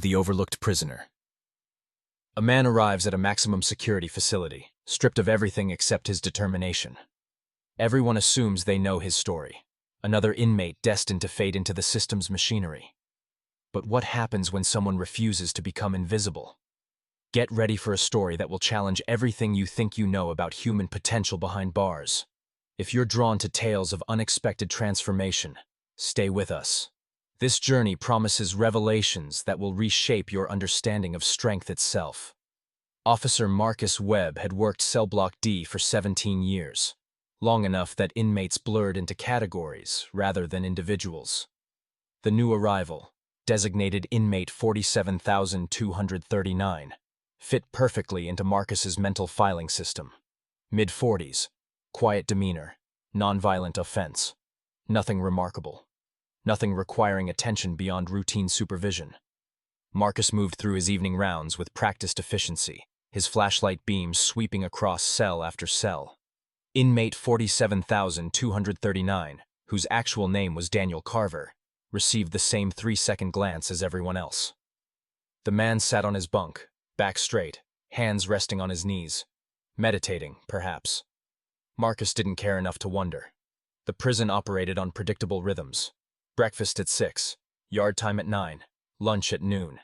The overlooked prisoner. A man arrives at a maximum security facility, stripped of everything except his determination. Everyone assumes they know his story, another inmate destined to fade into the system's machinery. But what happens when someone refuses to become invisible? Get ready for a story that will challenge everything you think you know about human potential behind bars. If you're drawn to tales of unexpected transformation, stay with us. This journey promises revelations that will reshape your understanding of strength itself. Officer Marcus Webb had worked Cell Block D for 17 years, long enough that inmates blurred into categories rather than individuals. The new arrival, designated Inmate 47,239, fit perfectly into Marcus's mental filing system. Mid-40s, quiet demeanor, nonviolent offense. Nothing remarkable. Nothing requiring attention beyond routine supervision. Marcus moved through his evening rounds with practiced efficiency, his flashlight beams sweeping across cell after cell. Inmate 47,239, whose actual name was Daniel Carver, received the same 3-second glance as everyone else. The man sat on his bunk, back straight, hands resting on his knees. Meditating, perhaps. Marcus didn't care enough to wonder. The prison operated on predictable rhythms. Breakfast at 6, yard time at 9, lunch at noon.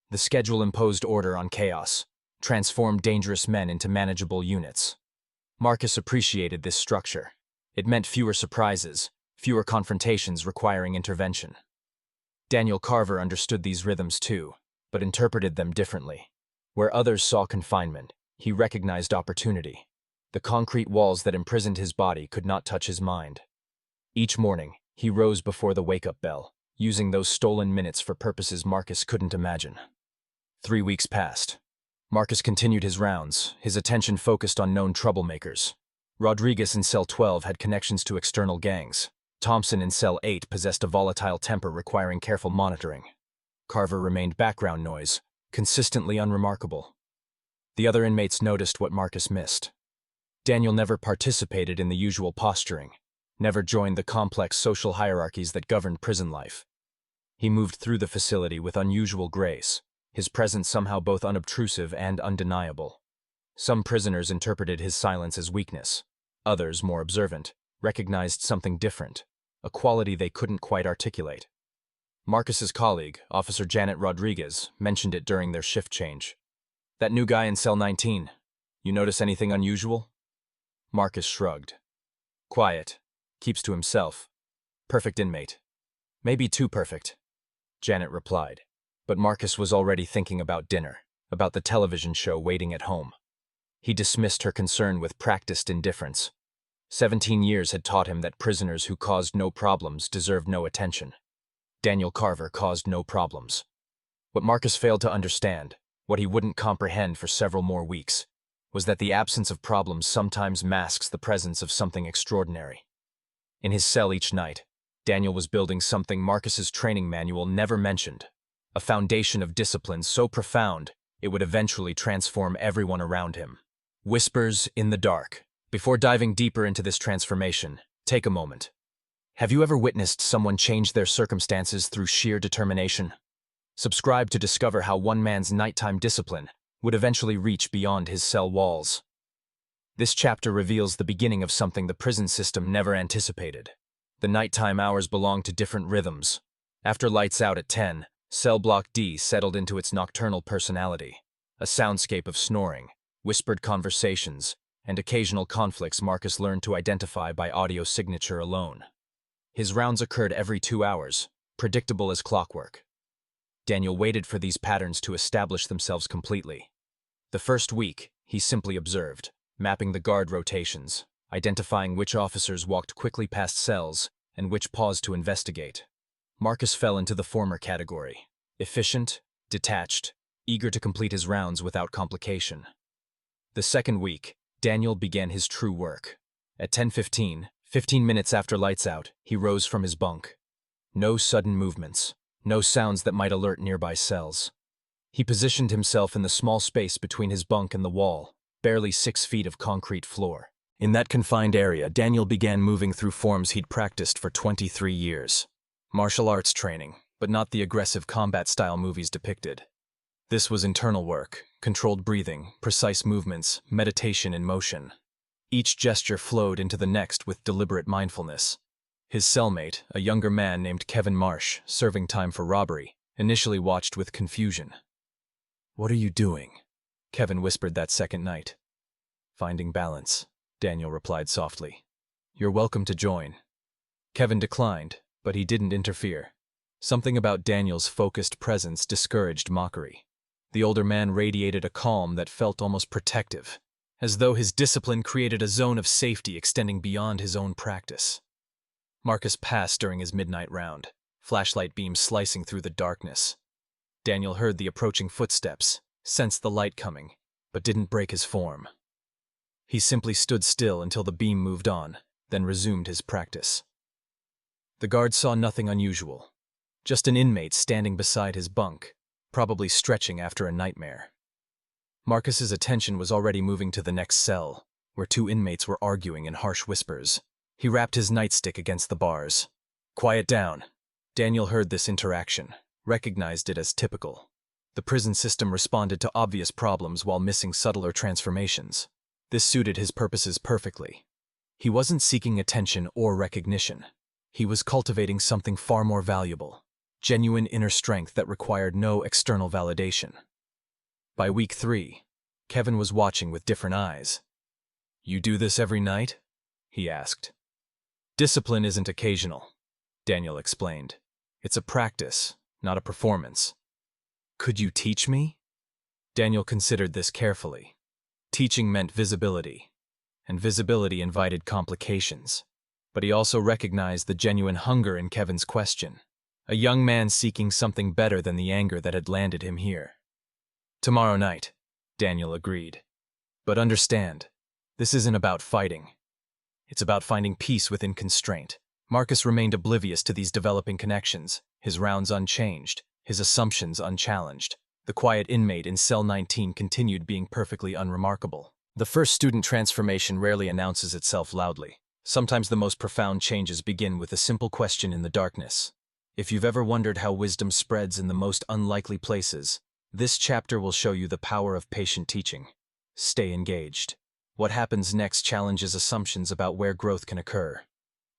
The schedule imposed order on chaos, transformed dangerous men into manageable units. Marcus appreciated this structure. It meant fewer surprises, fewer confrontations requiring intervention. Daniel Carver understood these rhythms too, but interpreted them differently. Where others saw confinement, he recognized opportunity. The concrete walls that imprisoned his body could not touch his mind. Each morning, he rose before the wake-up bell, using those stolen minutes for purposes Marcus couldn't imagine. 3 weeks passed. Marcus continued his rounds, his attention focused on known troublemakers. Rodriguez in Cell 12 had connections to external gangs. Thompson in Cell 8 possessed a volatile temper requiring careful monitoring. Carver remained background noise, consistently unremarkable. The other inmates noticed what Marcus missed. Daniel never participated in the usual posturing, never joined the complex social hierarchies that governed prison life. He moved through the facility with unusual grace, his presence somehow both unobtrusive and undeniable. Some prisoners interpreted his silence as weakness. Others, more observant, recognized something different, a quality they couldn't quite articulate. Marcus's colleague, Officer Janet Rodriguez, mentioned it during their shift change. "That new guy in Cell 19, you notice anything unusual?" Marcus shrugged. "Quiet. Keeps to himself. Perfect inmate. Maybe too perfect," Janet replied. But Marcus was already thinking about dinner, about the television show waiting at home. He dismissed her concern with practiced indifference. 17 years had taught him that prisoners who caused no problems deserved no attention. Daniel Carver caused no problems. What Marcus failed to understand, what he wouldn't comprehend for several more weeks, was that the absence of problems sometimes masks the presence of something extraordinary. In his cell each night, Daniel was building something Marcus's training manual never mentioned, a foundation of discipline so profound it would eventually transform everyone around him. Whispers in the dark. Before diving deeper into this transformation, take a moment. Have you ever witnessed someone change their circumstances through sheer determination? Subscribe to discover how one man's nighttime discipline would eventually reach beyond his cell walls. This chapter reveals the beginning of something the prison system never anticipated. The nighttime hours belong to different rhythms. After lights out at 10, Cell Block D settled into its nocturnal personality, a soundscape of snoring, whispered conversations, and occasional conflicts Marcus learned to identify by audio signature alone. His rounds occurred every 2 hours, predictable as clockwork. Daniel waited for these patterns to establish themselves completely. The first week, he simply observed, mapping the guard rotations, identifying which officers walked quickly past cells and which paused to investigate. Marcus fell into the former category, efficient, detached, eager to complete his rounds without complication. The second week, Daniel began his true work. At 10:15, 15 minutes after lights out, he rose from his bunk. No sudden movements, no sounds that might alert nearby cells. He positioned himself in the small space between his bunk and the wall, barely 6 feet of concrete floor. In that confined area, Daniel began moving through forms he'd practiced for 23 years. Martial arts training, but not the aggressive combat-style movies depicted. This was internal work, controlled breathing, precise movements, meditation in motion. Each gesture flowed into the next with deliberate mindfulness. His cellmate, a younger man named Kevin Marsh, serving time for robbery, initially watched with confusion. "What are you doing?" Kevin whispered that second night. "Finding balance," Daniel replied softly. "You're welcome to join." Kevin declined, but he didn't interfere. Something about Daniel's focused presence discouraged mockery. The older man radiated a calm that felt almost protective, as though his discipline created a zone of safety extending beyond his own practice. Marcus passed during his midnight round, flashlight beams slicing through the darkness. Daniel heard the approaching footsteps, sensed the light coming, but didn't break his form. He simply stood still until the beam moved on, then resumed his practice. The guard saw nothing unusual, just an inmate standing beside his bunk, probably stretching after a nightmare. Marcus's attention was already moving to the next cell, where two inmates were arguing in harsh whispers. He rapped his nightstick against the bars. "Quiet down." Daniel heard this interaction, recognized it as typical. The prison system responded to obvious problems while missing subtler transformations. This suited his purposes perfectly. He wasn't seeking attention or recognition. He was cultivating something far more valuable, genuine inner strength that required no external validation. By week 3, Kevin was watching with different eyes. "You do this every night?" he asked. "Discipline isn't occasional," Daniel explained. "It's a practice, not a performance." "Could you teach me?" Daniel considered this carefully. Teaching meant visibility, and visibility invited complications. But he also recognized the genuine hunger in Kevin's question, a young man seeking something better than the anger that had landed him here. "Tomorrow night," Daniel agreed. "But understand, this isn't about fighting. It's about finding peace within constraint." Marcus remained oblivious to these developing connections, his rounds unchanged, his assumptions unchallenged. The quiet inmate in cell 19 continued being perfectly unremarkable. The first student transformation rarely announces itself loudly. Sometimes the most profound changes begin with a simple question in the darkness. If you've ever wondered how wisdom spreads in the most unlikely places, this chapter will show you the power of patient teaching. Stay engaged. What happens next challenges assumptions about where growth can occur.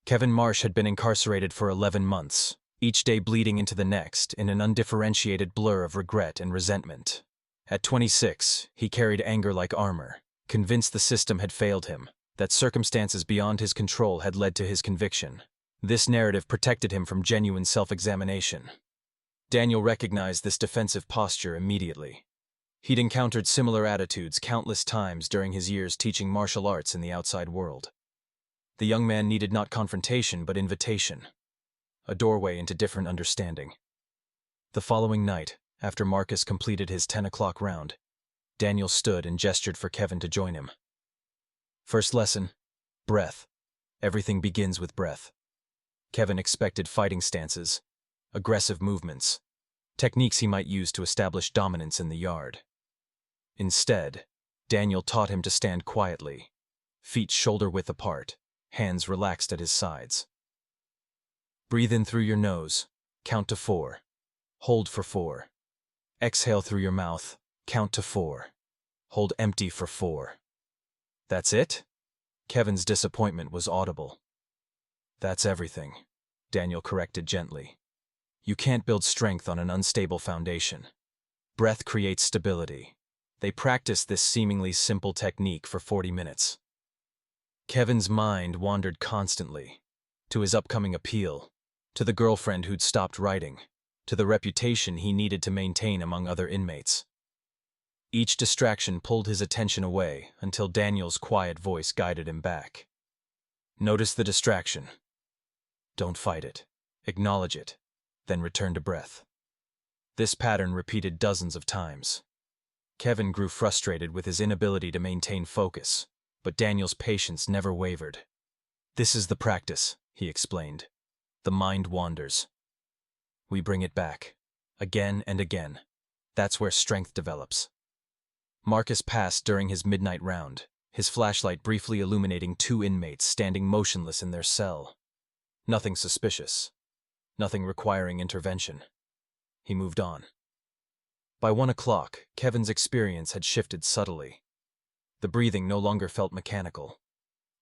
Kevin Marsh had been incarcerated for 11 months, each day bleeding into the next in an undifferentiated blur of regret and resentment. At 26, he carried anger like armor, convinced the system had failed him, that circumstances beyond his control had led to his conviction. This narrative protected him from genuine self-examination. Daniel recognized this defensive posture immediately. He'd encountered similar attitudes countless times during his years teaching martial arts in the outside world. The young man needed not confrontation but invitation, a doorway into different understanding. The following night, after Marcus completed his 10 o'clock round, Daniel stood and gestured for Kevin to join him. "First lesson, breath. Everything begins with breath." Kevin expected fighting stances, aggressive movements, techniques he might use to establish dominance in the yard. Instead, Daniel taught him to stand quietly, feet shoulder-width apart, hands relaxed at his sides. Breathe in through your nose, count to 4. Hold for 4. Exhale through your mouth, count to 4. Hold empty for 4. "That's it?" Kevin's disappointment was audible. "That's everything," Daniel corrected gently. "You can't build strength on an unstable foundation. Breath creates stability." They practiced this seemingly simple technique for 40 minutes. Kevin's mind wandered constantly, to his upcoming appeal, to the girlfriend who'd stopped writing, to the reputation he needed to maintain among other inmates. Each distraction pulled his attention away until Daniel's quiet voice guided him back. "Notice the distraction. Don't fight it. Acknowledge it, then return to breath." This pattern repeated dozens of times. Kevin grew frustrated with his inability to maintain focus, but Daniel's patience never wavered. "This is the practice," he explained. "The mind wanders. We bring it back, again and again. That's where strength develops." Marcus passed during his midnight round, his flashlight briefly illuminating 2 inmates standing motionless in their cell. Nothing suspicious, nothing requiring intervention. He moved on. By 1 o'clock, Kevin's experience had shifted subtly. The breathing no longer felt mechanical.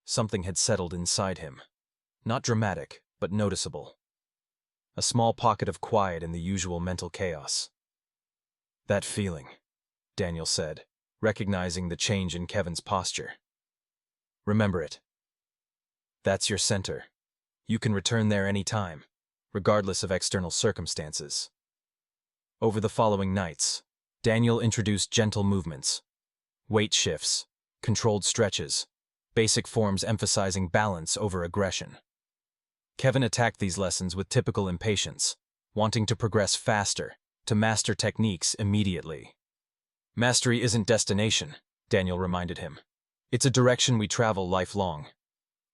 Something had settled inside him. Not dramatic, but noticeable. A small pocket of quiet in the usual mental chaos. That feeling, Daniel said, recognizing the change in Kevin's posture. Remember it. That's your center. You can return there any time, regardless of external circumstances. Over the following nights, Daniel introduced gentle movements, weight shifts, controlled stretches, basic forms emphasizing balance over aggression. Kevin attacked these lessons with typical impatience, wanting to progress faster, to master techniques immediately. Mastery isn't destination, Daniel reminded him. It's a direction we travel lifelong.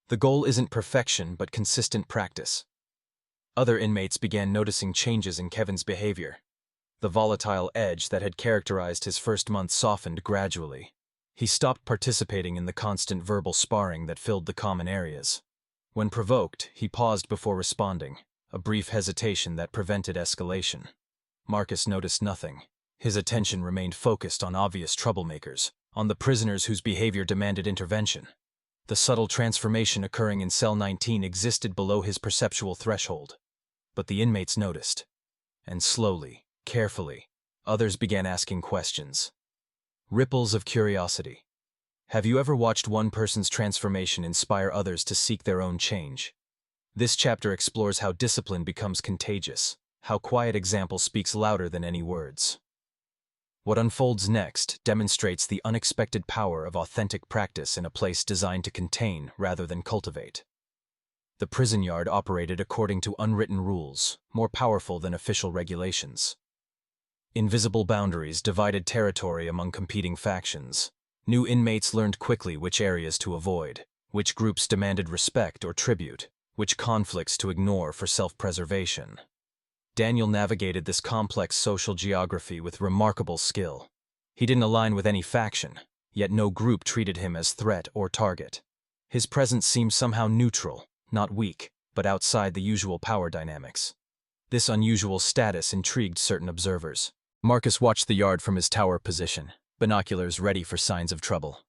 The goal isn't perfection, but consistent practice. Other inmates began noticing changes in Kevin's behavior. The volatile edge that had characterized his first month softened gradually. He stopped participating in the constant verbal sparring that filled the common areas. When provoked, he paused before responding, a brief hesitation that prevented escalation. Marcus noticed nothing. His attention remained focused on obvious troublemakers, on the prisoners whose behavior demanded intervention. The subtle transformation occurring in cell 19 existed below his perceptual threshold. But the inmates noticed. And slowly, carefully, others began asking questions. Ripples of curiosity. Have you ever watched one person's transformation inspire others to seek their own change? This chapter explores how discipline becomes contagious, how quiet example speaks louder than any words. What unfolds next demonstrates the unexpected power of authentic practice in a place designed to contain rather than cultivate. The prison yard operated according to unwritten rules, more powerful than official regulations. Invisible boundaries divided territory among competing factions. New inmates learned quickly which areas to avoid, which groups demanded respect or tribute, which conflicts to ignore for self-preservation. Daniel navigated this complex social geography with remarkable skill. He didn't align with any faction, yet no group treated him as threat or target. His presence seemed somehow neutral, not weak, but outside the usual power dynamics. This unusual status intrigued certain observers. Marcus watched the yard from his tower position, binoculars ready for signs of trouble.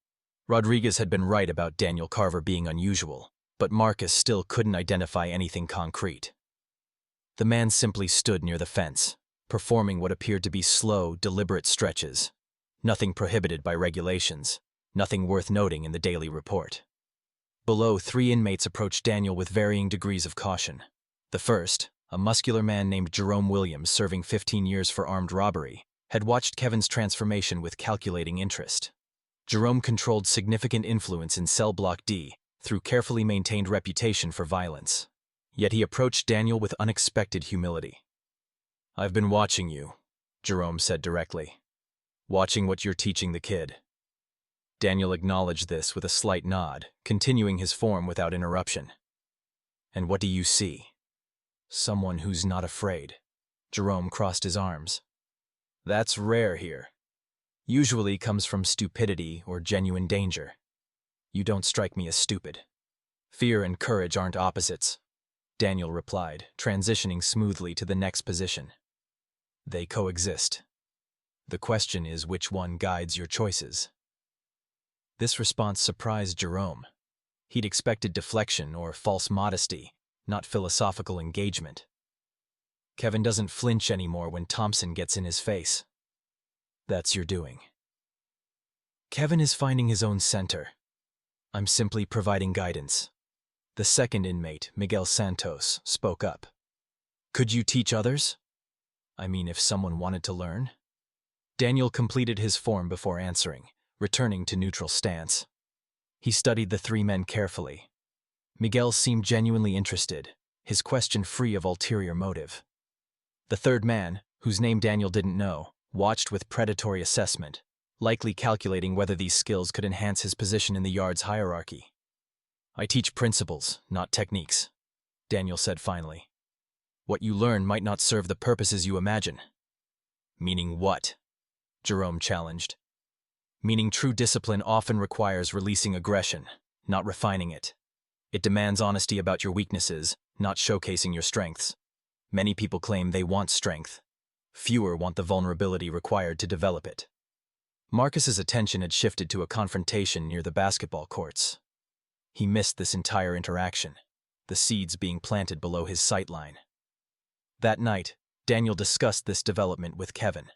Rodriguez had been right about Daniel Carver being unusual, but Marcus still couldn't identify anything concrete. The man simply stood near the fence, performing what appeared to be slow, deliberate stretches. Nothing prohibited by regulations, nothing worth noting in the daily report. Below, 3 inmates approached Daniel with varying degrees of caution. The first, a muscular man named Jerome Williams serving 15 years for armed robbery, had watched Kevin's transformation with calculating interest. Jerome controlled significant influence in Cell Block D through carefully maintained reputation for violence. Yet he approached Daniel with unexpected humility. "I've been watching you," Jerome said directly. "Watching what you're teaching the kid." Daniel acknowledged this with a slight nod, continuing his form without interruption. "And what do you see?" "Someone who's not afraid." Jerome crossed his arms. "That's rare here. Usually comes from stupidity or genuine danger. You don't strike me as stupid." "Fear and courage aren't opposites," Daniel replied, transitioning smoothly to the next position. "They coexist. The question is which one guides your choices." This response surprised Jerome. He'd expected deflection or false modesty, not philosophical engagement. "Kevin doesn't flinch anymore when Thompson gets in his face." "That's your doing." "Kevin is finding his own center. I'm simply providing guidance." The second inmate, Miguel Santos, spoke up. "Could you teach others? I mean, if someone wanted to learn?" Daniel completed his form before answering, returning to neutral stance. He studied the 3 men carefully. Miguel seemed genuinely interested, his question free of ulterior motive. The third man, whose name Daniel didn't know, watched with predatory assessment, likely calculating whether these skills could enhance his position in the yard's hierarchy. "I teach principles, not techniques," Daniel said finally. "What you learn might not serve the purposes you imagine." "Meaning what?" Jerome challenged. "Meaning true discipline often requires releasing aggression, not refining it. It demands honesty about your weaknesses, not showcasing your strengths. Many people claim they want strength. Fewer want the vulnerability required to develop it. Marcus's attention had shifted to a confrontation near the basketball courts. He missed this entire interaction, the seeds being planted below his sight line. That night, Daniel discussed this development with Kevin.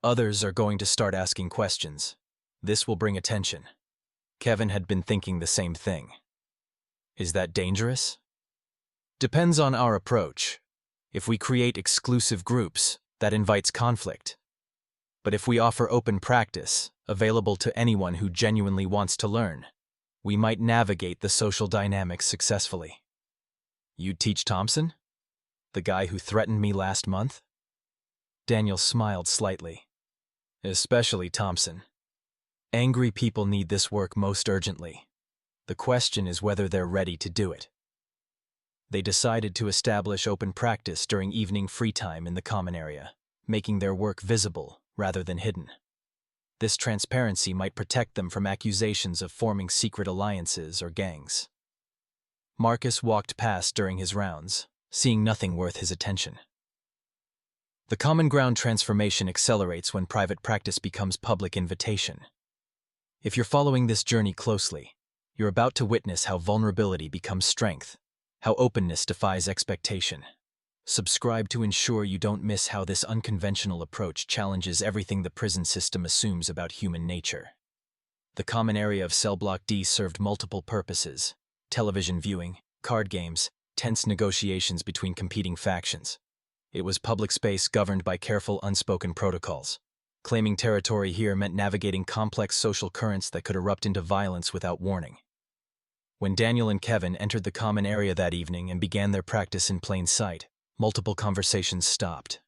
Others are going to start asking questions. This will bring attention. Kevin had been thinking the same thing. Is that dangerous? Depends on our approach. If we create exclusive groups, that invites conflict. But if we offer open practice, available to anyone who genuinely wants to learn, we might navigate the social dynamics successfully. You'd teach Thompson? The guy who threatened me last month? Daniel smiled slightly. Especially Thompson. Angry people need this work most urgently. The question is whether they're ready to do it. They decided to establish open practice during evening free time in the common area, making their work visible rather than hidden. This transparency might protect them from accusations of forming secret alliances or gangs. Marcus walked past during his rounds, seeing nothing worth his attention. The common ground transformation accelerates when private practice becomes public invitation. If you're following this journey closely, you're about to witness how vulnerability becomes strength, how openness defies expectation. Subscribe to ensure you don't miss how this unconventional approach challenges everything the prison system assumes about human nature. The common area of Cell Block D served multiple purposes: television viewing, card games, tense negotiations between competing factions. It was public space governed by careful unspoken protocols. Claiming territory here meant navigating complex social currents that could erupt into violence without warning. When Daniel and Kevin entered the common area that evening and began their practice in plain sight, multiple conversations stopped.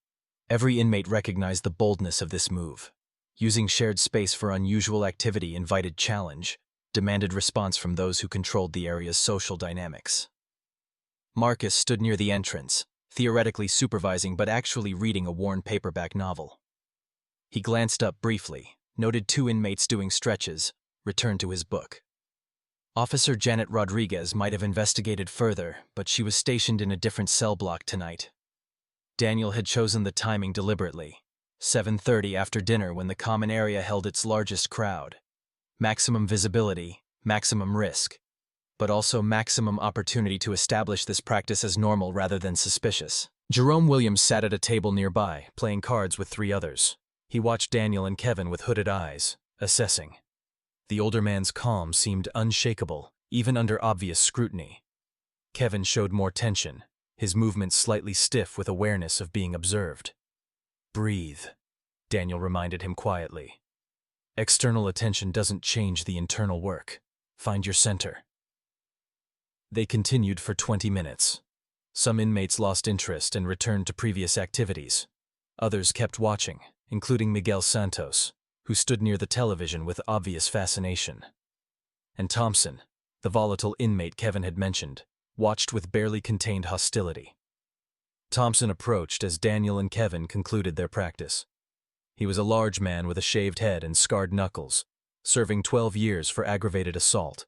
Every inmate recognized the boldness of this move. Using shared space for unusual activity invited challenge, demanded response from those who controlled the area's social dynamics. Marcus stood near the entrance, theoretically supervising but actually reading a worn paperback novel. He glanced up briefly, noted two inmates doing stretches, returned to his book. Officer Janet Rodriguez might have investigated further, but she was stationed in a different cell block tonight. Daniel had chosen the timing deliberately, 7:30 after dinner when the common area held its largest crowd. Maximum visibility, maximum risk, but also maximum opportunity to establish this practice as normal rather than suspicious. Jerome Williams sat at a table nearby, playing cards with three others. He watched Daniel and Kevin with hooded eyes, assessing. The older man's calm seemed unshakable, even under obvious scrutiny. Kevin showed more tension, his movements slightly stiff with awareness of being observed. Breathe, Daniel reminded him quietly. External attention doesn't change the internal work. Find your center. They continued for 20 minutes. Some inmates lost interest and returned to previous activities. Others kept watching, including Miguel Santos, who stood near the television with obvious fascination. And Thompson, the volatile inmate Kevin had mentioned, watched with barely contained hostility. Thompson approached as Daniel and Kevin concluded their practice. He was a large man with a shaved head and scarred knuckles, serving 12 years for aggravated assault.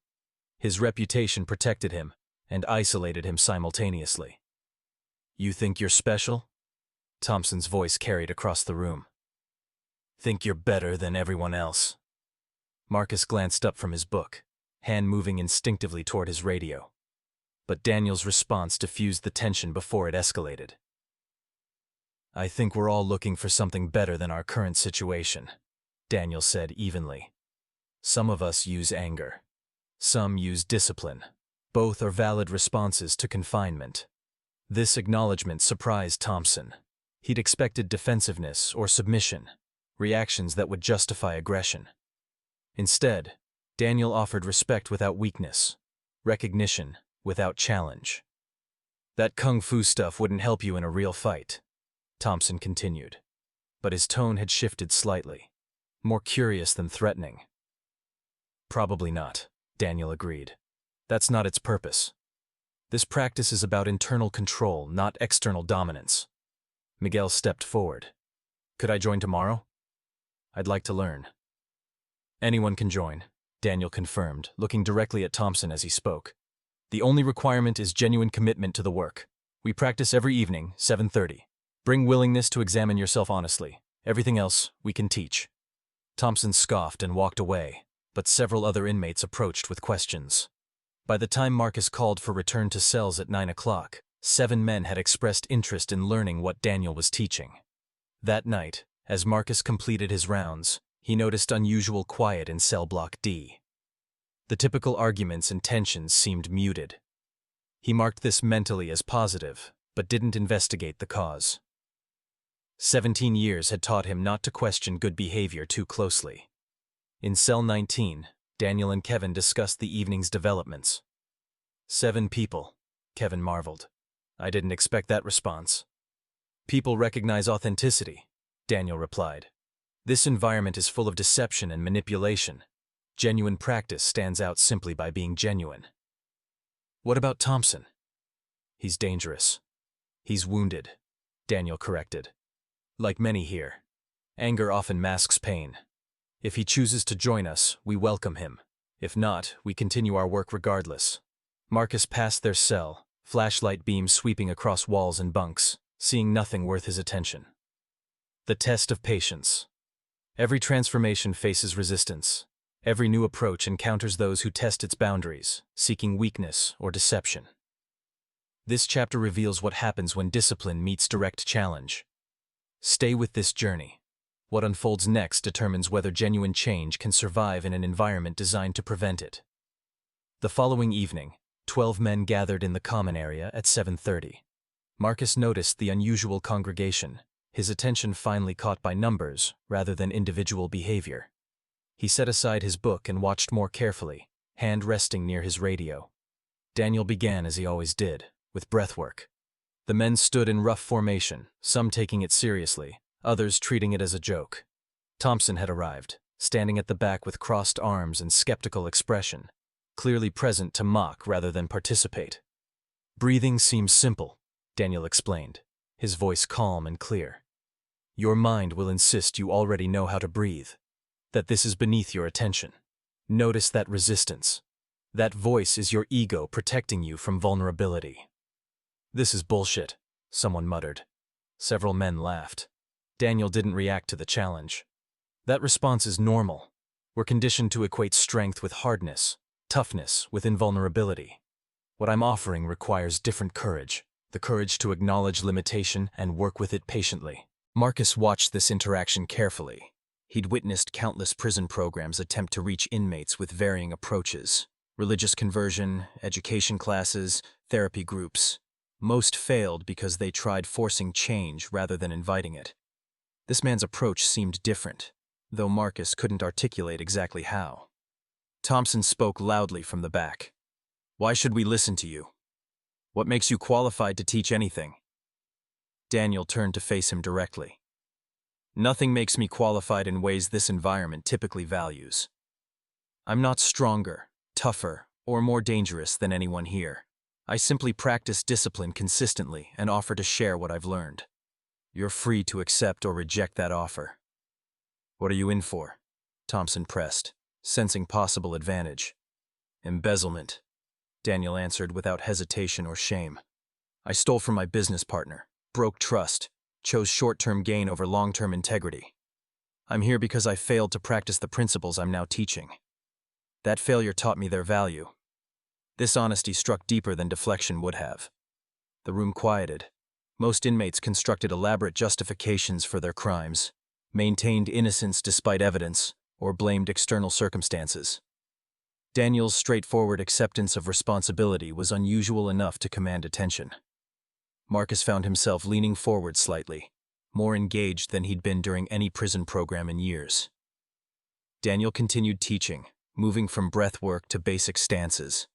His reputation protected him and isolated him simultaneously. You think you're special? Thompson's voice carried across the room. Think you're better than everyone else? Marcus glanced up from his book, hand moving instinctively toward his radio. But Daniel's response diffused the tension before it escalated. I think we're all looking for something better than our current situation, Daniel said evenly. Some of us use anger. Some use discipline. Both are valid responses to confinement. This acknowledgement surprised Thompson. He'd expected defensiveness or submission, reactions that would justify aggression. Instead, Daniel offered respect without weakness, recognition without challenge. That kung fu stuff wouldn't help you in a real fight, Thompson continued, but his tone had shifted slightly, more curious than threatening. Probably not, Daniel agreed. That's not its purpose. This practice is about internal control, not external dominance. Miguel stepped forward. Could I join tomorrow? I'd like to learn. Anyone can join, Daniel confirmed, looking directly at Thompson as he spoke. The only requirement is genuine commitment to the work. We practice every evening, 7:30. Bring willingness to examine yourself honestly. Everything else, we can teach. Thompson scoffed and walked away, but several other inmates approached with questions. By the time Marcus called for return to cells at 9 o'clock, 7 men had expressed interest in learning what Daniel was teaching. That night, as Marcus completed his rounds, he noticed unusual quiet in cell block D. The typical arguments and tensions seemed muted. He marked this mentally as positive, but didn't investigate the cause. 17 years had taught him not to question good behavior too closely. In cell 19, Daniel and Kevin discussed the evening's developments. 7 people, Kevin marveled. I didn't expect that response. People recognize authenticity, Daniel replied. This environment is full of deception and manipulation. Genuine practice stands out simply by being genuine. What about Thompson? He's dangerous. He's wounded, Daniel corrected. Like many here, anger often masks pain. If he chooses to join us, we welcome him. If not, we continue our work regardless. Marcus passed their cell, flashlight beams sweeping across walls and bunks, seeing nothing worth his attention. The test of patience. Every transformation faces resistance. Every new approach encounters those who test its boundaries, seeking weakness or deception. This chapter reveals what happens when discipline meets direct challenge. Stay with this journey. What unfolds next determines whether genuine change can survive in an environment designed to prevent it. The following evening, 12 men gathered in the common area at 7:30. Marcus noticed the unusual congregation, his attention finally caught by numbers rather than individual behavior. He set aside his book and watched more carefully, hand resting near his radio. Daniel began as he always did, with breathwork. The men stood in rough formation, some taking it seriously, others treating it as a joke. Thompson had arrived, standing at the back with crossed arms and skeptical expression, clearly present to mock rather than participate. Breathing seems simple, Daniel explained, his voice calm and clear. Your mind will insist you already know how to breathe, that this is beneath your attention. Notice that resistance. That voice is your ego protecting you from vulnerability. This is bullshit, someone muttered. Several men laughed. Daniel didn't react to the challenge. That response is normal. We're conditioned to equate strength with hardness, toughness with invulnerability. What I'm offering requires different courage, the courage to acknowledge limitation and work with it patiently. Marcus watched this interaction carefully. He'd witnessed countless prison programs attempt to reach inmates with varying approaches. Religious conversion, education classes, therapy groups. Most failed because they tried forcing change rather than inviting it. This man's approach seemed different, though Marcus couldn't articulate exactly how. Thompson spoke loudly from the back. Why should we listen to you? What makes you qualified to teach anything? Daniel turned to face him directly. Nothing makes me qualified in ways this environment typically values. I'm not stronger, tougher, or more dangerous than anyone here. I simply practice discipline consistently and offer to share what I've learned. You're free to accept or reject that offer. What are you in for? Thompson pressed, sensing possible advantage. Embezzlement, Daniel answered without hesitation or shame. I stole from my business partner, broke trust, chose short-term gain over long-term integrity. I'm here because I failed to practice the principles I'm now teaching. That failure taught me their value. This honesty struck deeper than deflection would have. The room quieted. Most inmates constructed elaborate justifications for their crimes, maintained innocence despite evidence, or blamed external circumstances. Daniel's straightforward acceptance of responsibility was unusual enough to command attention. Marcus found himself leaning forward slightly, more engaged than he'd been during any prison program in years. Daniel continued teaching, moving from breath work to basic stances.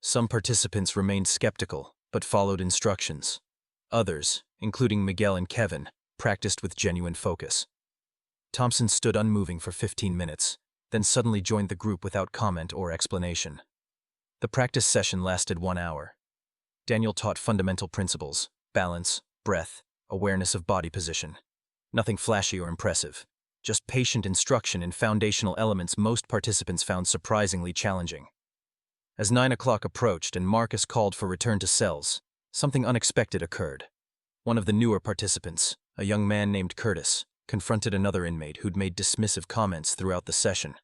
Some participants remained skeptical, but followed instructions. Others, including Miguel and Kevin, practiced with genuine focus. Thompson stood unmoving for 15 minutes, then suddenly joined the group without comment or explanation. The practice session lasted 1 hour. Daniel taught fundamental principles, balance, breath, awareness of body position. Nothing flashy or impressive, just patient instruction in foundational elements most participants found surprisingly challenging. As 9 o'clock approached and Marcus called for return to cells, something unexpected occurred. One of the newer participants, a young man named Curtis, confronted another inmate who'd made dismissive comments throughout the session.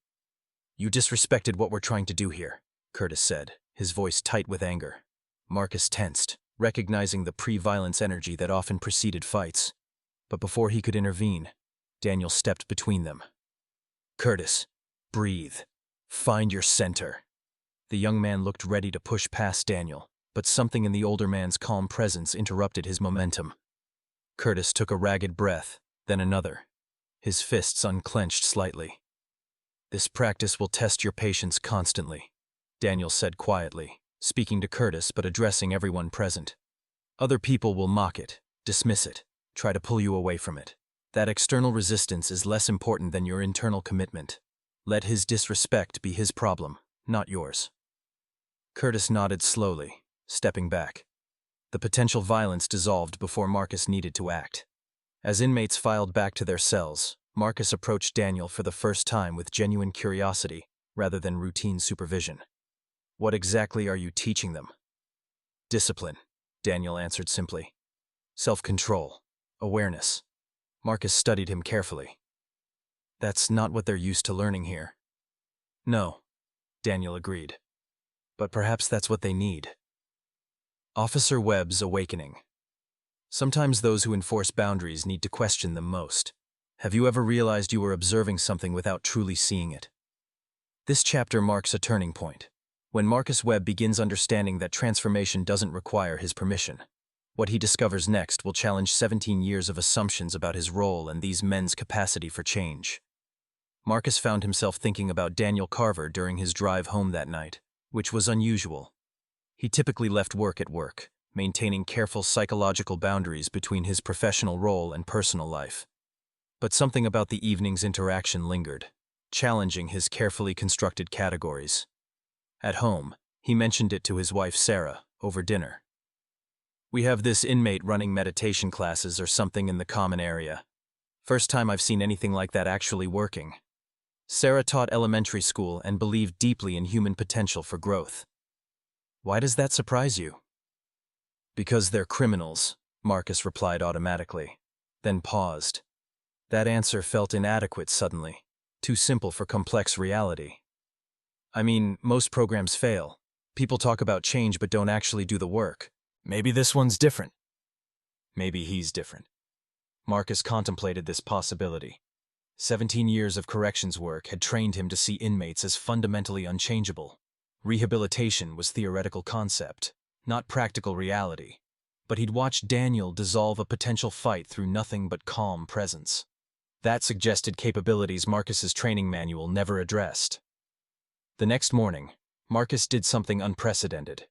"You disrespected what we're trying to do here," Curtis said, his voice tight with anger. Marcus tensed, recognizing the pre-violence energy that often preceded fights. But before he could intervene, Daniel stepped between them. "Curtis, breathe. Find your center." The young man looked ready to push past Daniel, but something in the older man's calm presence interrupted his momentum. Curtis took a ragged breath, then another. His fists unclenched slightly. "This practice will test your patience constantly," Daniel said quietly, speaking to Curtis but addressing everyone present. "Other people will mock it, dismiss it, try to pull you away from it. That external resistance is less important than your internal commitment. Let his disrespect be his problem, not yours." Curtis nodded slowly, stepping back. The potential violence dissolved before Marcus needed to act. As inmates filed back to their cells, Marcus approached Daniel for the first time with genuine curiosity rather than routine supervision. "What exactly are you teaching them?" "Discipline," Daniel answered simply. "Self-control, awareness." Marcus studied him carefully. "That's not what they're used to learning here." "No," Daniel agreed. "But perhaps that's what they need." Officer Webb's awakening. Sometimes those who enforce boundaries need to question them most. Have you ever realized you were observing something without truly seeing it? This chapter marks a turning point, when Marcus Webb begins understanding that transformation doesn't require his permission. What he discovers next will challenge 17 years of assumptions about his role and these men's capacity for change. Marcus found himself thinking about Daniel Carver during his drive home that night, which was unusual. He typically left work at work, maintaining careful psychological boundaries between his professional role and personal life. But something about the evening's interaction lingered, challenging his carefully constructed categories. At home, he mentioned it to his wife Sarah, over dinner. "We have this inmate running meditation classes or something in the common area. First time I've seen anything like that actually working." Sarah taught elementary school and believed deeply in human potential for growth. "Why does that surprise you?" "Because they're criminals," Marcus replied automatically, then paused. That answer felt inadequate suddenly, too simple for complex reality. "I mean, most programs fail. People talk about change but don't actually do the work. Maybe this one's different." Maybe he's different. Marcus contemplated this possibility. 17 years of corrections work had trained him to see inmates as fundamentally unchangeable. Rehabilitation was theoretical concept, not practical reality. But he'd watched Daniel dissolve a potential fight through nothing but calm presence. That suggested capabilities Marcus's training manual never addressed. The next morning, Marcus did something unprecedented.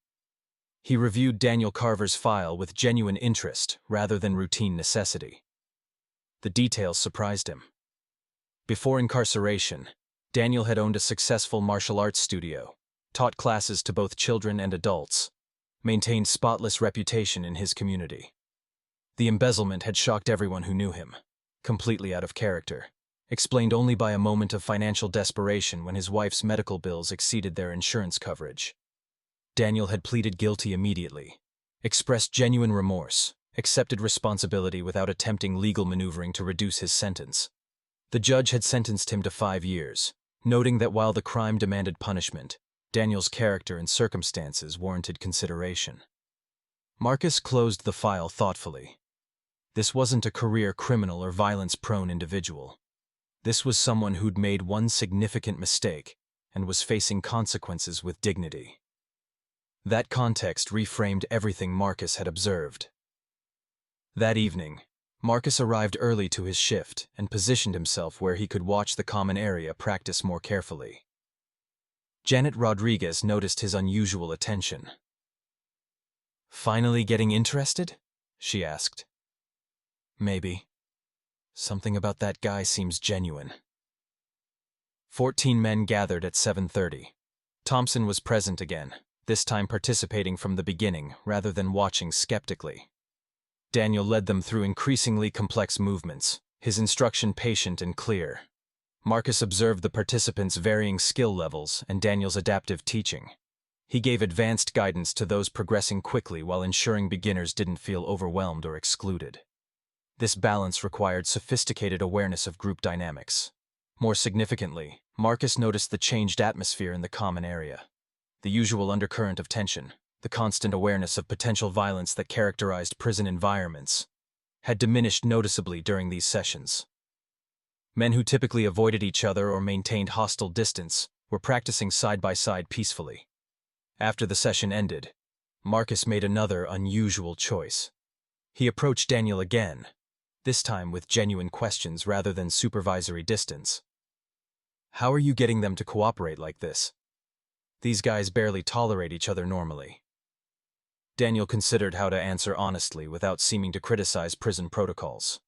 He reviewed Daniel Carver's file with genuine interest rather than routine necessity. The details surprised him. Before incarceration, Daniel had owned a successful martial arts studio, taught classes to both children and adults, maintained spotless reputation in his community. The embezzlement had shocked everyone who knew him, completely out of character, explained only by a moment of financial desperation when his wife's medical bills exceeded their insurance coverage. Daniel had pleaded guilty immediately, expressed genuine remorse, accepted responsibility without attempting legal maneuvering to reduce his sentence. The judge had sentenced him to 5 years, noting that while the crime demanded punishment, Daniel's character and circumstances warranted consideration. Marcus closed the file thoughtfully. This wasn't a career criminal or violence-prone individual. This was someone who'd made one significant mistake and was facing consequences with dignity. That context reframed everything Marcus had observed. That evening, Marcus arrived early to his shift and positioned himself where he could watch the common area practice more carefully. Janet Rodriguez noticed his unusual attention. "Finally getting interested?" she asked. "Maybe. Something about that guy seems genuine." 14 men gathered at 7:30. Thompson was present again, this time participating from the beginning rather than watching skeptically. Daniel led them through increasingly complex movements, his instruction patient and clear. Marcus observed the participants' varying skill levels and Daniel's adaptive teaching. He gave advanced guidance to those progressing quickly while ensuring beginners didn't feel overwhelmed or excluded. This balance required sophisticated awareness of group dynamics. More significantly, Marcus noticed the changed atmosphere in the common area. The usual undercurrent of tension, the constant awareness of potential violence that characterized prison environments, had diminished noticeably during these sessions. Men who typically avoided each other or maintained hostile distance were practicing side by side peacefully. After the session ended, Marcus made another unusual choice. He approached Daniel again, this time with genuine questions rather than supervisory distance. "How are you getting them to cooperate like this? These guys barely tolerate each other normally." Daniel considered how to answer honestly without seeming to criticize prison protocols.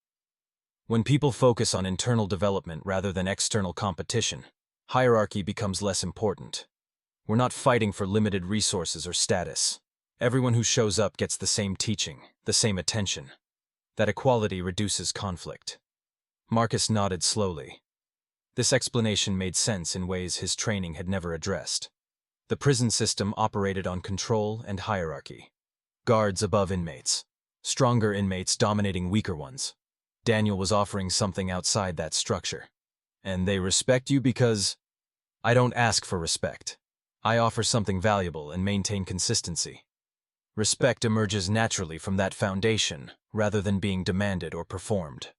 When people focus on internal development rather than external competition, hierarchy becomes less important. We're not fighting for limited resources or status. Everyone who shows up gets the same teaching, the same attention. That equality reduces conflict. Marcus nodded slowly. This explanation made sense in ways his training had never addressed. The prison system operated on control and hierarchy. Guards above inmates. Stronger inmates dominating weaker ones. Daniel was offering something outside that structure. "And they respect you because—" "I don't ask for respect. I offer something valuable and maintain consistency. Respect emerges naturally from that foundation, rather than being demanded or performed."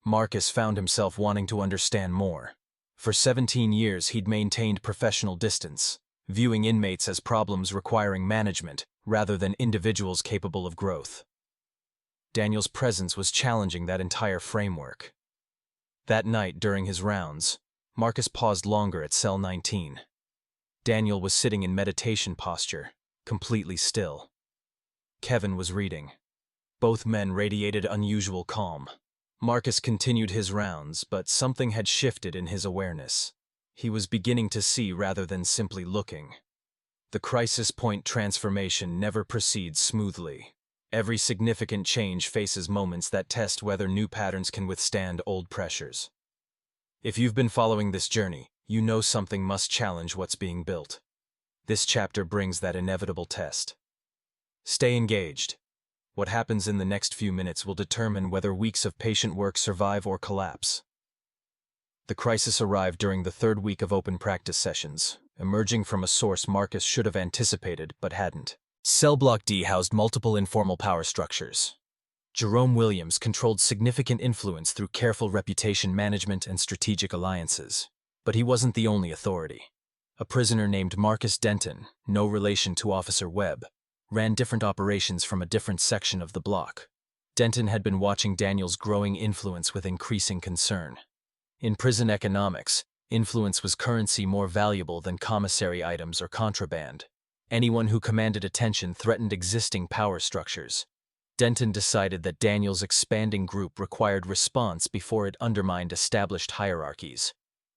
Marcus found himself wanting to understand more. For 17 years he'd maintained professional distance, viewing inmates as problems requiring management rather than individuals capable of growth. Daniel's presence was challenging that entire framework. That night, during his rounds, Marcus paused longer at cell 19. Daniel was sitting in meditation posture, completely still. Kevin was reading. Both men radiated unusual calm. Marcus continued his rounds, but something had shifted in his awareness. He was beginning to see rather than simply looking. The crisis point transformation never proceeds smoothly. Every significant change faces moments that test whether new patterns can withstand old pressures. If you've been following this journey, you know something must challenge what's being built. This chapter brings that inevitable test. Stay engaged. What happens in the next few minutes will determine whether weeks of patient work survive or collapse. The crisis arrived during the third week of open practice sessions, emerging from a source Marcus should have anticipated but hadn't. Cell Block D housed multiple informal power structures. Jerome Williams controlled significant influence through careful reputation management and strategic alliances. But he wasn't the only authority. A prisoner named Marcus Denton, no relation to Officer Webb, ran different operations from a different section of the block. Denton had been watching Daniel's growing influence with increasing concern. In prison economics, influence was currency more valuable than commissary items or contraband. Anyone who commanded attention threatened existing power structures. Denton decided that Daniel's expanding group required response before it undermined established hierarchies.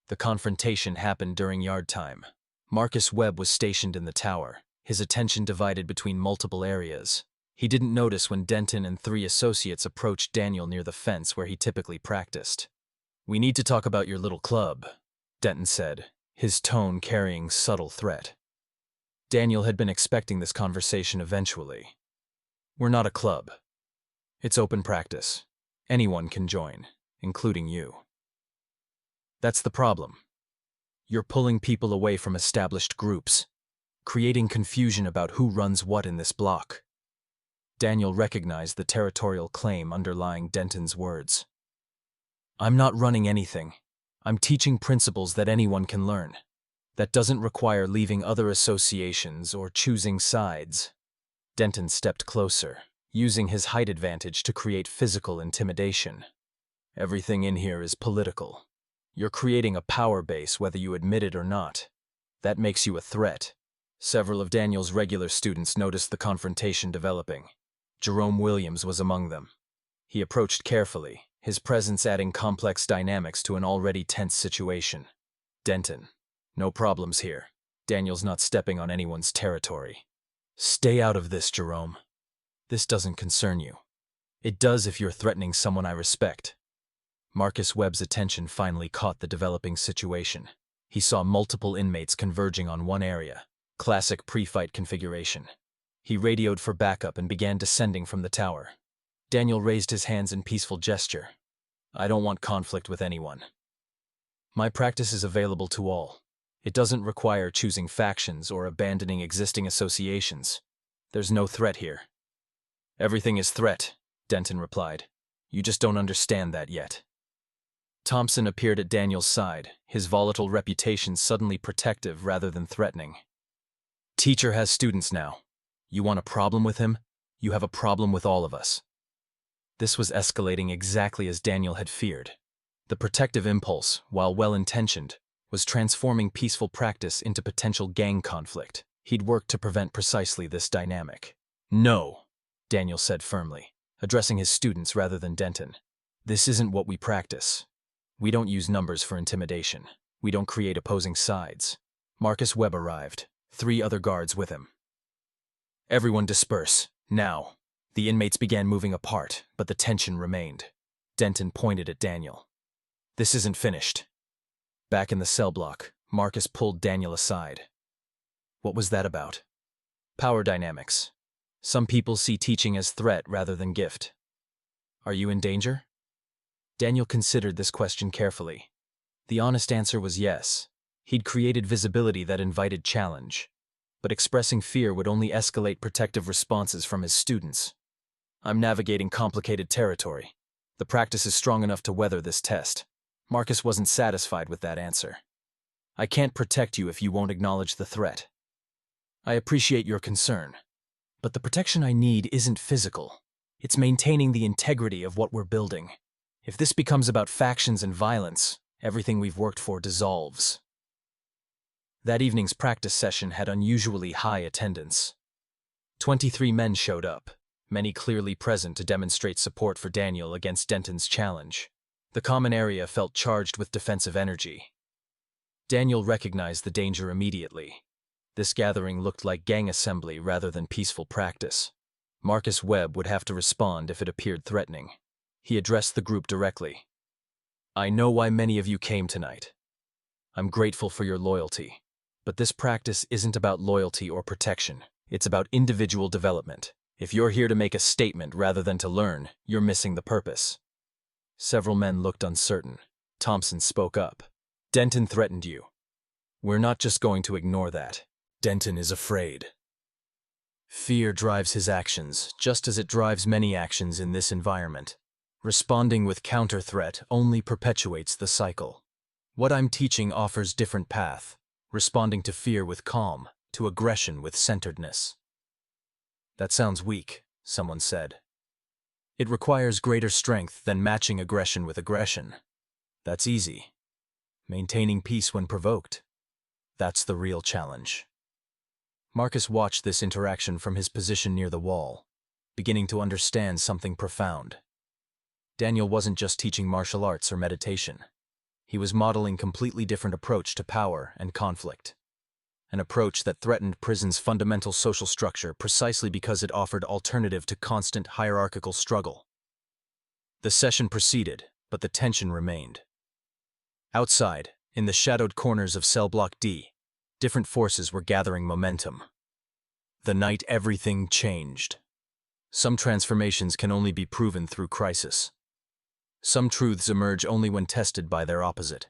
The confrontation happened during yard time. Marcus Webb was stationed in the tower, his attention divided between multiple areas. He didn't notice when Denton and 3 associates approached Daniel near the fence where he typically practiced. "We need to talk about your little club," Denton said, his tone carrying subtle threat. Daniel had been expecting this conversation eventually. "We're not a club. It's open practice. Anyone can join, including you." "That's the problem. You're pulling people away from established groups, creating confusion about who runs what in this block." Daniel recognized the territorial claim underlying Denton's words. "I'm not running anything. I'm teaching principles that anyone can learn. That doesn't require leaving other associations or choosing sides." Denton stepped closer, using his height advantage to create physical intimidation. "Everything in here is political. You're creating a power base whether you admit it or not. That makes you a threat." Several of Daniel's regular students noticed the confrontation developing. Jerome Williams was among them. He approached carefully, his presence adding complex dynamics to an already tense situation. "Denton, no problems here. Daniel's not stepping on anyone's territory." "Stay out of this, Jerome. This doesn't concern you. It does if you're threatening someone I respect." Marcus Webb's attention finally caught the developing situation. He saw multiple inmates converging on one area, Classic pre-fight configuration. He radioed for backup and began descending from the tower. Daniel raised his hands in peaceful gesture. I don't want conflict with anyone. My practice is available to all. It doesn't require choosing factions or abandoning existing associations. There's no threat here. Everything is threat, Denton replied. You just don't understand that yet. Thompson appeared at Daniel's side, his volatile reputation suddenly protective rather than threatening. Teacher has students now. You want a problem with him? You have a problem with all of us. This was escalating exactly as Daniel had feared. The protective impulse, while well-intentioned, was transforming peaceful practice into potential gang conflict. He'd worked to prevent precisely this dynamic. No, Daniel said firmly, addressing his students rather than Denton. This isn't what we practice. We don't use numbers for intimidation. We don't create opposing sides. Marcus Webb arrived, 3 other guards with him. Everyone disperse, now. The inmates began moving apart, but the tension remained. Denton pointed at Daniel. This isn't finished. Back in the cell block, Marcus pulled Daniel aside. What was that about? Power dynamics. Some people see teaching as threat rather than gift. Are you in danger? Daniel considered this question carefully. The honest answer was yes. He'd created visibility that invited challenge. But expressing fear would only escalate protective responses from his students. I'm navigating complicated territory. The practice is strong enough to weather this test. Marcus wasn't satisfied with that answer. I can't protect you if you won't acknowledge the threat. I appreciate your concern, but the protection I need isn't physical. It's maintaining the integrity of what we're building. If this becomes about factions and violence, everything we've worked for dissolves. That evening's practice session had unusually high attendance. 23 men showed up, many clearly present to demonstrate support for Daniel against Denton's challenge. The common area felt charged with defensive energy. Daniel recognized the danger immediately. This gathering looked like gang assembly rather than peaceful practice. Marcus Webb would have to respond if it appeared threatening. He addressed the group directly. I know why many of you came tonight. I'm grateful for your loyalty. But this practice isn't about loyalty or protection. It's about individual development. If you're here to make a statement rather than to learn, you're missing the purpose. Several men looked uncertain. Thompson spoke up. Denton threatened you. We're not just going to ignore that. Denton is afraid. Fear drives his actions, just as it drives many actions in this environment. Responding with counter-threat only perpetuates the cycle. What I'm teaching offers different path. Responding to fear with calm, to aggression with centeredness. That sounds weak, someone said. It requires greater strength than matching aggression with aggression. That's easy. Maintaining peace when provoked. That's the real challenge. Marcus watched this interaction from his position near the wall, beginning to understand something profound. Daniel wasn't just teaching martial arts or meditation. He was modeling a completely different approach to power and conflict. An approach that threatened prison's fundamental social structure precisely because it offered alternative to constant hierarchical struggle. The session proceeded, but the tension remained. Outside, in the shadowed corners of Cell Block D, different forces were gathering momentum. The night everything changed. Some transformations can only be proven through crisis. Some truths emerge only when tested by their opposite.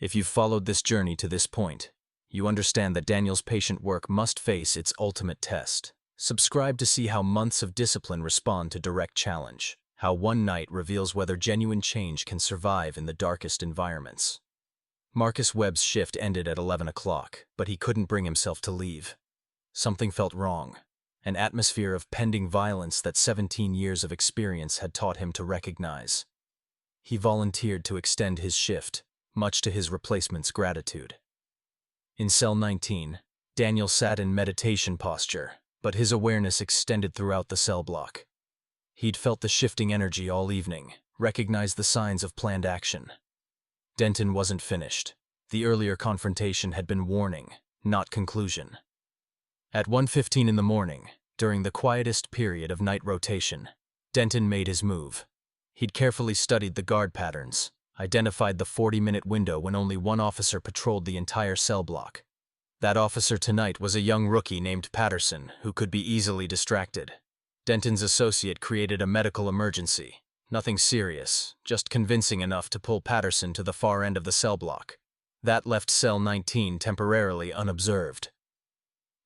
If you've followed this journey to this point, you understand that Daniel's patient work must face its ultimate test. Subscribe to see how months of discipline respond to direct challenge, how one night reveals whether genuine change can survive in the darkest environments. Marcus Webb's shift ended at 11 o'clock, but he couldn't bring himself to leave. Something felt wrong, an atmosphere of pending violence that 17 years of experience had taught him to recognize. He volunteered to extend his shift, much to his replacement's gratitude. In Cell 19, Daniel sat in meditation posture, but his awareness extended throughout the cell block. He'd felt the shifting energy all evening, recognized the signs of planned action. Denton wasn't finished. The earlier confrontation had been warning, not conclusion. At 1:15 in the morning, during the quietest period of night rotation, Denton made his move. He'd carefully studied the guard patterns, identified the 40-minute window when only one officer patrolled the entire cell block. That officer tonight was a young rookie named Patterson who could be easily distracted. Denton's associate created a medical emergency. Nothing serious, just convincing enough to pull Patterson to the far end of the cell block. That left cell 19 temporarily unobserved.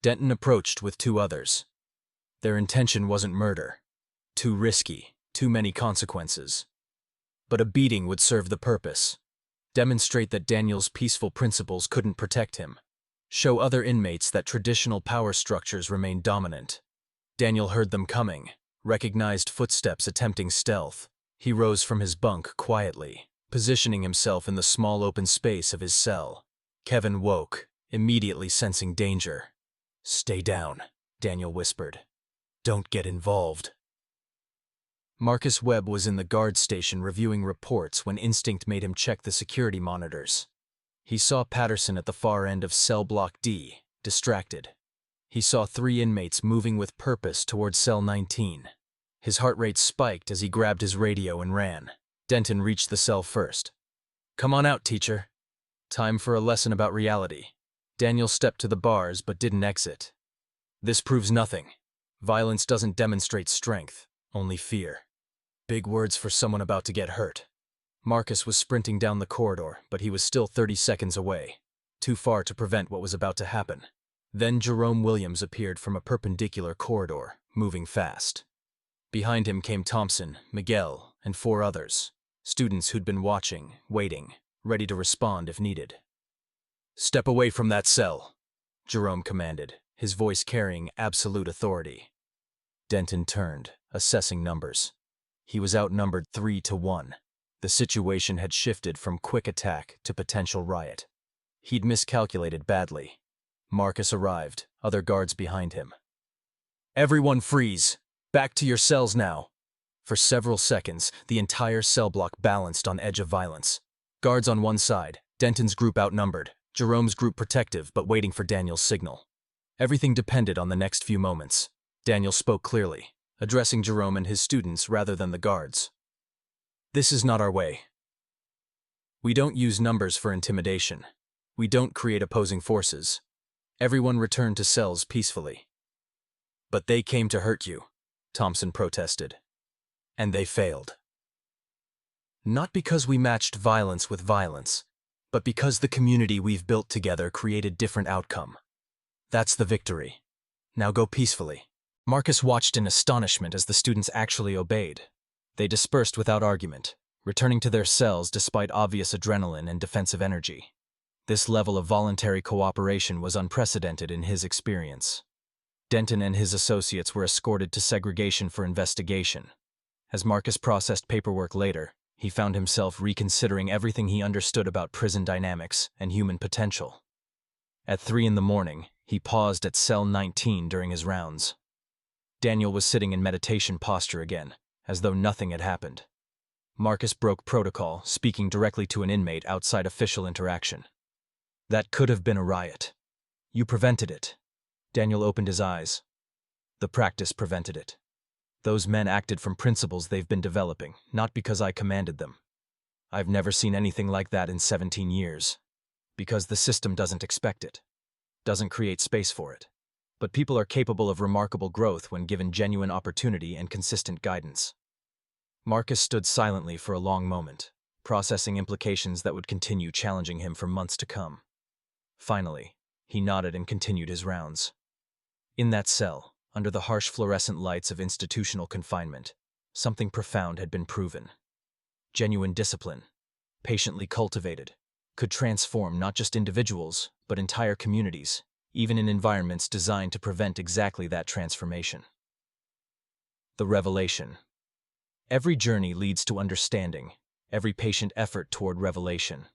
Denton approached with 2 others. Their intention wasn't murder. Too risky, too many consequences. But a beating would serve the purpose. Demonstrate that Daniel's peaceful principles couldn't protect him. Show other inmates that traditional power structures remain dominant. Daniel heard them coming, recognized footsteps attempting stealth. He rose from his bunk quietly, positioning himself in the small open space of his cell. Kevin woke, immediately sensing danger. "Stay down," Daniel whispered. "Don't get involved." Marcus Webb was in the guard station reviewing reports when instinct made him check the security monitors. He saw Patterson at the far end of cell block D, distracted. He saw 3 inmates moving with purpose towards cell 19. His heart rate spiked as he grabbed his radio and ran. Denton reached the cell first. "Come on out, teacher. Time for a lesson about reality." Daniel stepped to the bars but didn't exit. "This proves nothing. Violence doesn't demonstrate strength, only fear." Big words for someone about to get hurt. Marcus was sprinting down the corridor, but he was still 30 seconds away, too far to prevent what was about to happen. Then Jerome Williams appeared from a perpendicular corridor, moving fast. Behind him came Thompson, Miguel, and 4 others, students who'd been watching, waiting, ready to respond if needed. "Step away from that cell," Jerome commanded, his voice carrying absolute authority. Denton turned, assessing numbers. He was outnumbered 3-1. The situation had shifted from quick attack to potential riot. He'd miscalculated badly. Marcus arrived, other guards behind him. "Everyone freeze! Back to your cells now!" For several seconds, the entire cell block balanced on edge of violence. Guards on one side, Denton's group outnumbered, Jerome's group protective but waiting for Daniel's signal. Everything depended on the next few moments. Daniel spoke clearly, addressing Jerome and his students rather than the guards. "This is not our way. We don't use numbers for intimidation. We don't create opposing forces. Everyone returned to cells peacefully." "But they came to hurt you," Thompson protested. "And they failed. Not because we matched violence with violence, but because the community we've built together created different outcome. That's the victory. Now go peacefully." Marcus watched in astonishment as the students actually obeyed. They dispersed without argument, returning to their cells despite obvious adrenaline and defensive energy. This level of voluntary cooperation was unprecedented in his experience. Denton and his associates were escorted to segregation for investigation. As Marcus processed paperwork later, he found himself reconsidering everything he understood about prison dynamics and human potential. At 3 a.m, he paused at cell 19 during his rounds. Daniel was sitting in meditation posture again, as though nothing had happened. Marcus broke protocol, speaking directly to an inmate outside official interaction. "That could have been a riot. You prevented it." Daniel opened his eyes. "The practice prevented it. Those men acted from principles they've been developing, not because I commanded them. I've never seen anything like that in 17 years. Because the system doesn't expect it, doesn't create space for it. But people are capable of remarkable growth when given genuine opportunity and consistent guidance." Marcus stood silently for a long moment, processing implications that would continue challenging him for months to come. Finally, he nodded and continued his rounds. In that cell, under the harsh fluorescent lights of institutional confinement, something profound had been proven. Genuine discipline, patiently cultivated, could transform not just individuals, but entire communities, even in environments designed to prevent exactly that transformation. The revelation. Every journey leads to understanding, every patient effort toward revelation.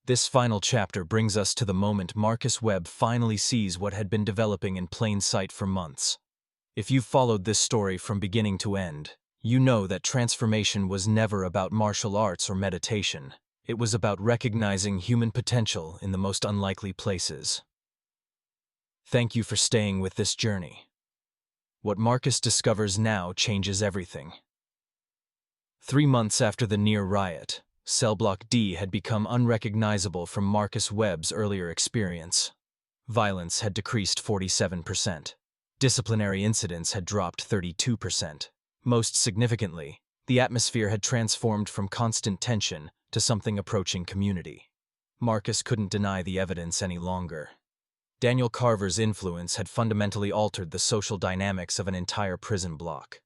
This final chapter brings us to the moment Marcus Webb finally sees what had been developing in plain sight for months. If you've followed this story from beginning to end, you know that transformation was never about martial arts or meditation. It was about recognizing human potential in the most unlikely places. Thank you for staying with this journey. What Marcus discovers now changes everything. 3 months after the near riot, Cell Block D had become unrecognizable from Marcus Webb's earlier experience. Violence had decreased 47%. Disciplinary incidents had dropped 32%. Most significantly, the atmosphere had transformed from constant tension to something approaching community. Marcus couldn't deny the evidence any longer. Daniel Carver's influence had fundamentally altered the social dynamics of an entire prison block.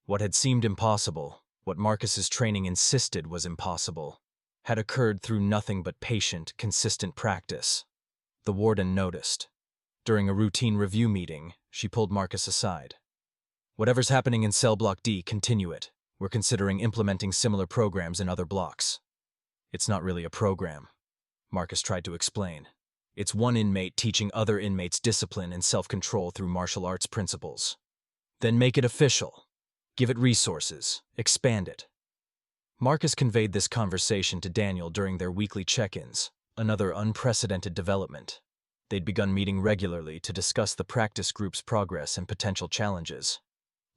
What had seemed impossible, what Marcus's training insisted was impossible, had occurred through nothing but patient, consistent practice. The warden noticed. During a routine review meeting, she pulled Marcus aside. "Whatever's happening in cell block D, continue it. We're considering implementing similar programs in other blocks." "It's not really a program," Marcus tried to explain. "It's one inmate teaching other inmates discipline and self-control through martial arts principles. Then make it official. Give it resources. Expand it." Marcus conveyed this conversation to Daniel during their weekly check-ins, another unprecedented development. They'd begun meeting regularly to discuss the practice group's progress and potential challenges.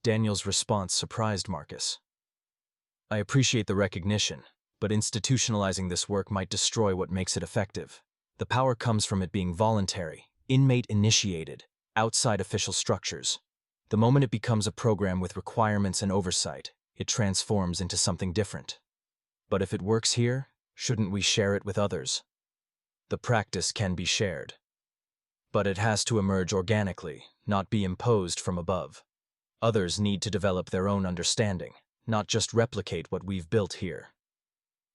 Daniel's response surprised Marcus. "I appreciate the recognition, but institutionalizing this work might destroy what makes it effective. The power comes from it being voluntary, inmate-initiated, outside official structures. The moment it becomes a program with requirements and oversight, it transforms into something different. But if it works here, shouldn't we share it with others? The practice can be shared. But it has to emerge organically, not be imposed from above. Others need to develop their own understanding, not just replicate what we've built here."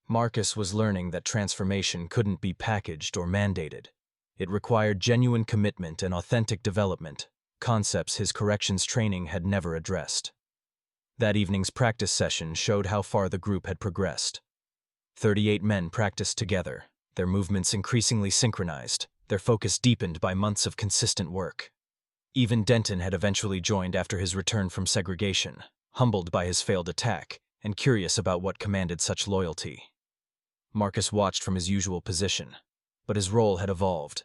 Marcus was learning that transformation couldn't be packaged or mandated. It required genuine commitment and authentic development, concepts his corrections training had never addressed. That evening's practice session showed how far the group had progressed. 38 men practiced together, their movements increasingly synchronized, their focus deepened by months of consistent work. Even Denton had eventually joined after his return from segregation, humbled by his failed attack and curious about what commanded such loyalty. Marcus watched from his usual position, but his role had evolved.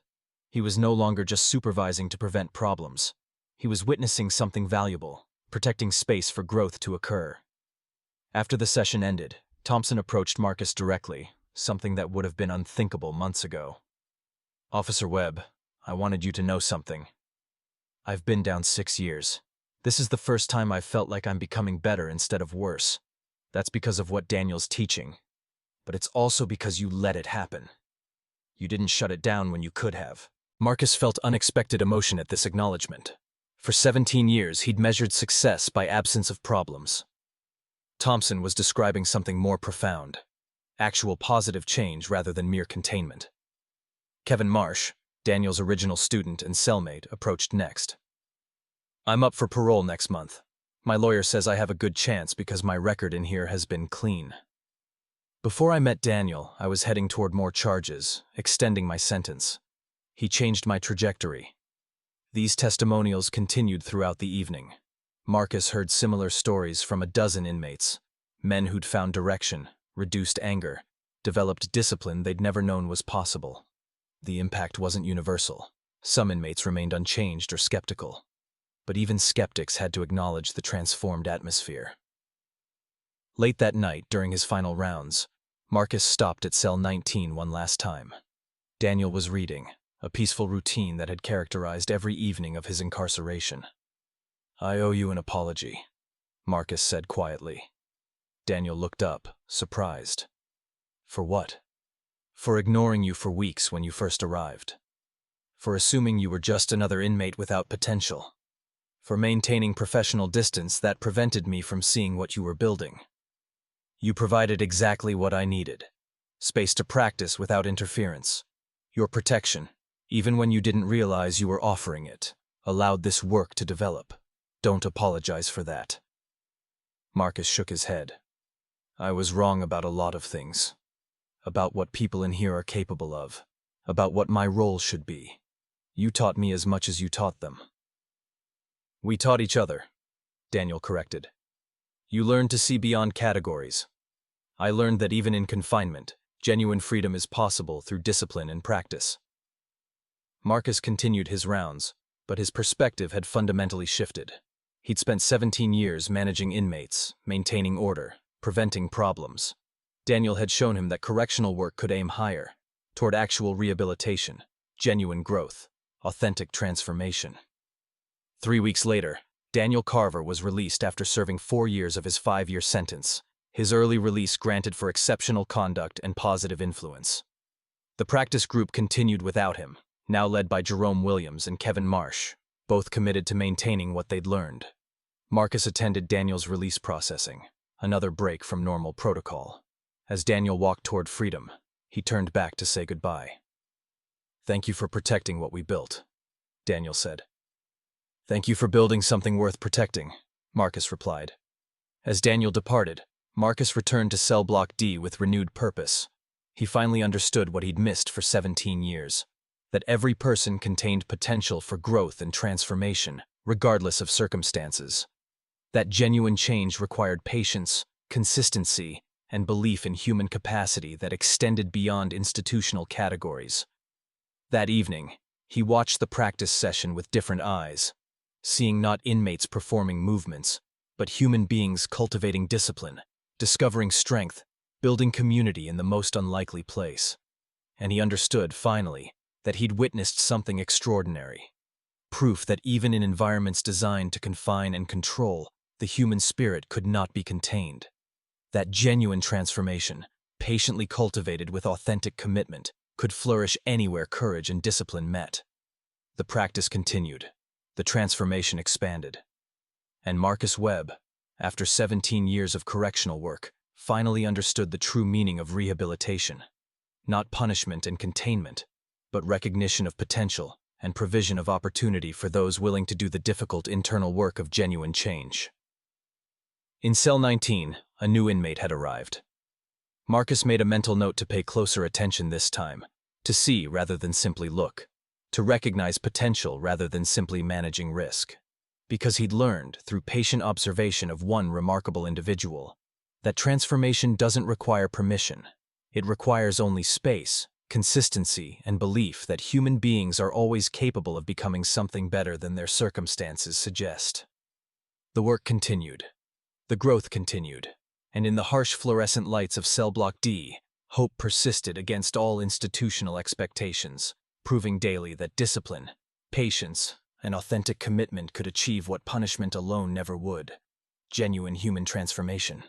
He was no longer just supervising to prevent problems. He was witnessing something valuable, protecting space for growth to occur. After the session ended, Thompson approached Marcus directly, something that would have been unthinkable months ago. "Officer Webb, I wanted you to know something. I've been down 6 years. This is the first time I've felt like I'm becoming better instead of worse. That's because of what Daniel's teaching. But it's also because you let it happen. You didn't shut it down when you could have." Marcus felt unexpected emotion at this acknowledgement. For 17 years, he'd measured success by absence of problems. Thompson was describing something more profound, actual positive change rather than mere containment. Kevin Marsh, Daniel's original student and cellmate, approached next. "I'm up for parole next month. My lawyer says I have a good chance because my record in here has been clean." Before I met Daniel, I was heading toward more charges, extending my sentence. He changed my trajectory. These testimonials continued throughout the evening. Marcus heard similar stories from a dozen inmates, men who'd found direction, reduced anger, developed discipline they'd never known was possible. The impact wasn't universal. Some inmates remained unchanged or skeptical. But even skeptics had to acknowledge the transformed atmosphere. Late that night, during his final rounds, Marcus stopped at cell 19 one last time. Daniel was reading, a peaceful routine that had characterized every evening of his incarceration. "I owe you an apology," Marcus said quietly. Daniel looked up, surprised. "For what?" "For ignoring you for weeks when you first arrived. For assuming you were just another inmate without potential. For maintaining professional distance that prevented me from seeing what you were building. You provided exactly what I needed. Space to practice without interference. Your protection, even when you didn't realize you were offering it, allowed this work to develop. Don't apologize for that." Marcus shook his head. "I was wrong about a lot of things. About what people in here are capable of. About what my role should be. You taught me as much as you taught them." "We taught each other," Daniel corrected. "You learned to see beyond categories. I learned that even in confinement, genuine freedom is possible through discipline and practice." Marcus continued his rounds, but his perspective had fundamentally shifted. He'd spent 17 years managing inmates, maintaining order, preventing problems. Daniel had shown him that correctional work could aim higher, toward actual rehabilitation, genuine growth, authentic transformation. 3 weeks later, Daniel Carver was released after serving 4 years of his 5-year sentence, his early release granted for exceptional conduct and positive influence. The practice group continued without him, now led by Jerome Williams and Kevin Marsh, both committed to maintaining what they'd learned. Marcus attended Daniel's release processing, another break from normal protocol. As Daniel walked toward freedom, he turned back to say goodbye. "Thank you for protecting what we built," Daniel said. "Thank you for building something worth protecting," Marcus replied. As Daniel departed, Marcus returned to cell block D with renewed purpose. He finally understood what he'd missed for 17 years, that every person contained potential for growth and transformation, regardless of circumstances. That genuine change required patience, consistency, and belief in human capacity that extended beyond institutional categories. That evening, he watched the practice session with different eyes, seeing not inmates performing movements, but human beings cultivating discipline, discovering strength, building community in the most unlikely place. And he understood, finally, that he'd witnessed something extraordinary. Proof that even in environments designed to confine and control, the human spirit could not be contained. That genuine transformation, patiently cultivated with authentic commitment, could flourish anywhere courage and discipline met. The practice continued. The transformation expanded. And Marcus Webb, after 17 years of correctional work, finally understood the true meaning of rehabilitation. Not punishment and containment, but recognition of potential and provision of opportunity for those willing to do the difficult internal work of genuine change. In cell 19, a new inmate had arrived. Marcus made a mental note to pay closer attention this time, to see rather than simply look, to recognize potential rather than simply managing risk. Because he'd learned, through patient observation of one remarkable individual, that transformation doesn't require permission. It requires only space, consistency, and belief that human beings are always capable of becoming something better than their circumstances suggest. The work continued. The growth continued. And in the harsh fluorescent lights of cell block D, hope persisted against all institutional expectations, proving daily that discipline, patience, and authentic commitment could achieve what punishment alone never would: genuine human transformation.